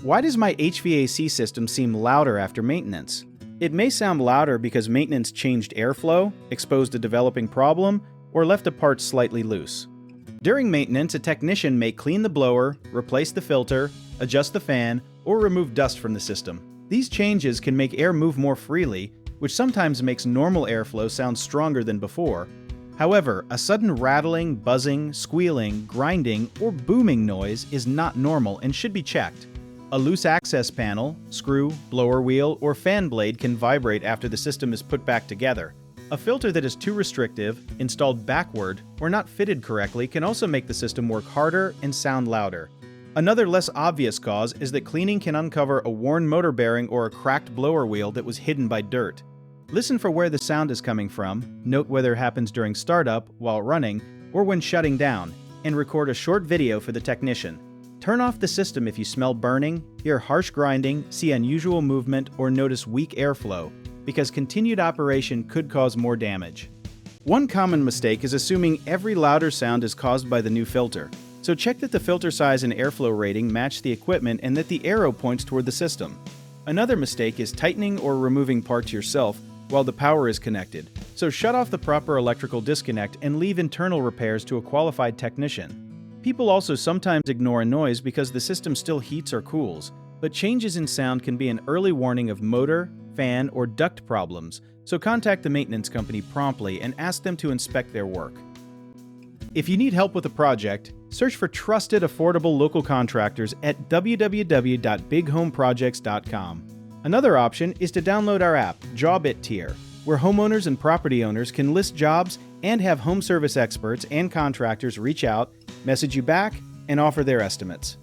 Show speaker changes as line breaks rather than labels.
Why does my HVAC system seem louder after maintenance? It may sound louder because maintenance changed airflow, exposed a developing problem, or left a part slightly loose. During maintenance, a technician may clean the blower, replace the filter, adjust the fan, or remove dust from the system. These changes can make air move more freely, which sometimes makes normal airflow sound stronger than before. However, a sudden rattling, buzzing, squealing, grinding, or booming noise is not normal and should be checked. A loose access panel, screw, blower wheel, or fan blade can vibrate after the system is put back together. A filter that is too restrictive, installed backward, or not fitted correctly can also make the system work harder and sound louder. Another less obvious cause is that cleaning can uncover a worn motor bearing or a cracked blower wheel that was hidden by dirt. Listen for where the sound is coming from, note whether it happens during startup, while running, or when shutting down, and record a short video for the technician. Turn off the system if you smell burning, hear harsh grinding, see unusual movement, or notice weak airflow, because continued operation could cause more damage. One common mistake is assuming every louder sound is caused by the new filter. So check that the filter size and airflow rating match the equipment and that the arrow points toward the system. Another mistake is tightening or removing parts yourself while the power is connected. So shut off the proper electrical disconnect and leave internal repairs to a qualified technician. People also sometimes ignore a noise because the system still heats or cools, but changes in sound can be an early warning of motor, fan, or duct problems, so contact the maintenance company promptly and ask them to inspect their work. If you need help with a project, search for trusted, affordable local contractors at www.bighomeprojects.com. Another option is to download our app, Job It Tier, where homeowners and property owners can list jobs and have home service experts and contractors reach out, message you back, and offer their estimates.